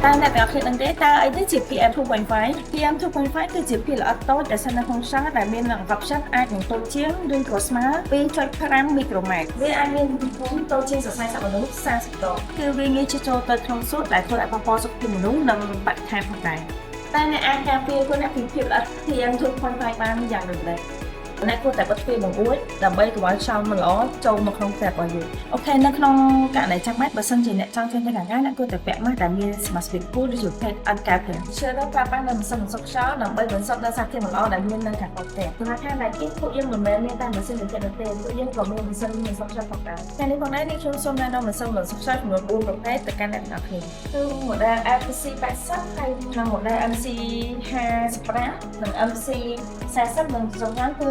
តែអ្នកទាំងអស់គ្នាដឹងទេតើអីទៅជា PM2.5 PM2.5 គឺជាភាគល្អិតតូចដែលស្ថិតនៅក្នុងខ្យល់ដែលមានអង្កត់ផ្សិតអាចនឹងតូចជាងឬក៏ស្មើ 2.5 មីក្រូម៉ែត្រវាអាចមានទំហំតូចជាងសរសៃសាក់មនុស្ស40ដងគឺវាងាយជាចូលទៅក្នុងសួតដែលធ្វើឲ្យប៉ះពាល់សុខភាពមនុស្សនិងបរិស្ថានផងដែរតែអ្នកអាចការពារខ្លួនអ្នកពីភាពល្អិត PM2.5 បានយ៉ាងដូចម្តេចអ្នកគួរតែបិទទ្វារបង្អួចដើម្បីកុំឲ្យខ្យល់មិនល្អចូលមកក្នុងផ្ទះរបស់យើងអូខេនៅក្នុងករណីចាំបាច់បើសិនជាអ្នកចង់ចេញទៅខាងក្រៅអ្នកគួរតែពាក់ម៉ាស់ដែលមានសមាសភាពគូលឬជាភេទអន្តការភាពជឿទៅប្រើប្រាស់នៅម៉ាស៊ីនបន្សុទ្ធខ្យល់ដើម្បីបន្សុទ្ធនៅសារធាតុមិនល្អដែលមាននៅខាងក្នុងផ្ទះព្រោះថាដែលគេពួកយើងមិនមែនមានតែម៉ាស៊ីនបន្សុទ្ធទេពួកយើងក៏មានម៉ាស៊ីនបន្សុទ្ធខ្យល់ផងដែរថ្ងៃនេះផងដែរនេះខ្ញុំសូមណែនាំម៉ាស៊ីនបន្សុទ្ធខ្យល់ចំនួន4ប្រភេទទៅកាន់អ្នកទាំងអស់គ្នាគឺ model MC 80ហើយនិង model MC 55និង MC 40និងសំខាន់គឺ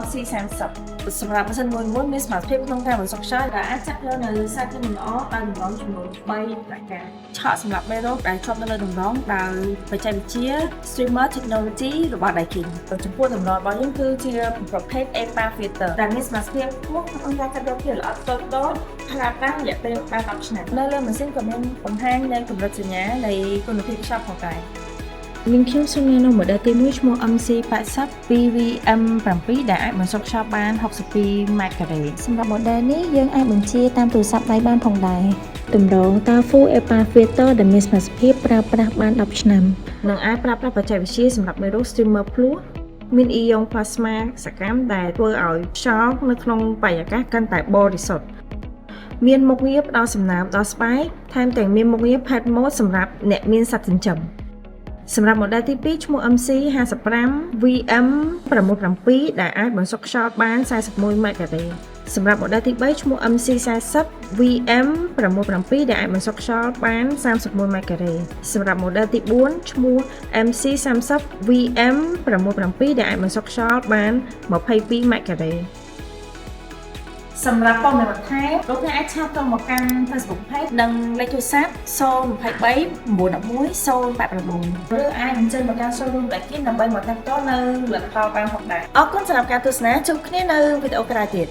MC 30សម្រាប់ម៉ាស៊ីនមួយមានសមាសភាពក្នុងការបន្សុទ្ធខ្យល់ដែលអាចចាក់យកនៅសារធាតុមិនល្អដោយតម្រងចំនួន3ប្រការឆក់សម្រាប់មេរោគដែលជាប់នៅលើតម្រងដោយបច្ចេកវិទ្យា Streamer Technology របស់ Daikin ចំពោះតម្រងរបស់យើងគឺជាប្រភេទ EPA filter ដែលមានសមាសភាពខ្ពស់ក្នុងការកាត់យកភាគល្អិតតូចៗប្រើប្រាស់រយៈពេលបាន10ឆ្នាំនៅលើម៉ាស៊ីនក៏មានបង្ហាញនៅកម្រិតសញ្ញានៃគុណភាពខ្យល់ផងដែរវិញខ្ញុំសូមណែនាំ model ទី1ឈ្មោះ MC80 PVM7 ដែលអាចបន្សុទ្ធខ្យល់បាន62ម៉ែត្រការ៉េសម្រាប់ model នេះយើងអាចបញ្ជាតាមទូរស័ព្ទដៃបានផងដែរតម្រងតា Full EPA filter ដែលមានសមាសភាពប្រើប្រាស់បាន10ឆ្នាំនិងអាចប្រើប្រាស់បច្ចេកវិទ្យាសម្រាប់មេរោគ Streamer Plus មានអ៊ីយ៉ុងប្លាស្មាសកម្មដែលធ្វើឲ្យខ្យល់នៅក្នុងបរិយាកាសកាន់តែបរិសុទ្ធមានមុខងារផ្ដល់សំណើមដល់ស្បែកថែមទាំងមានមុខងារ Pet Mode សម្រាប់អ្នកមានសត្វចិញ្ចឹមសម្រាប់ model ទី2ឈ្មោះ MC55 VM67 ដែលអាចបន្សុទ្ធខ្យល់បាន41ម៉ែត្រការ៉េសម្រាប់ model ទី3ឈ្មោះ MC40 VM67 ដែលអាចបន្សុទ្ធខ្យល់បាន31ម៉ែត្រការ៉េសម្រាប់ model ទី4ឈ្មោះ MC30 VM67 ដែលអាចបន្សុទ្ធខ្យល់បាន22ម៉ែត្រការ៉េសម្រាប់ព័ត៌មានបន្ថែមលោកអ្នកអាចឆាតចូលមកកាន់ Facebook Page និងលេខទូរស័ព្ទ023 911 089ឬអាចអញ្ជើញមកកាន់ showroom Daikin ដើម្បីមកតាមតនៅផលិតផលបានផងដែរអរគុណសម្រាប់ការទស្សនាជួបគ្នានៅវីដេអូក្រោយទៀត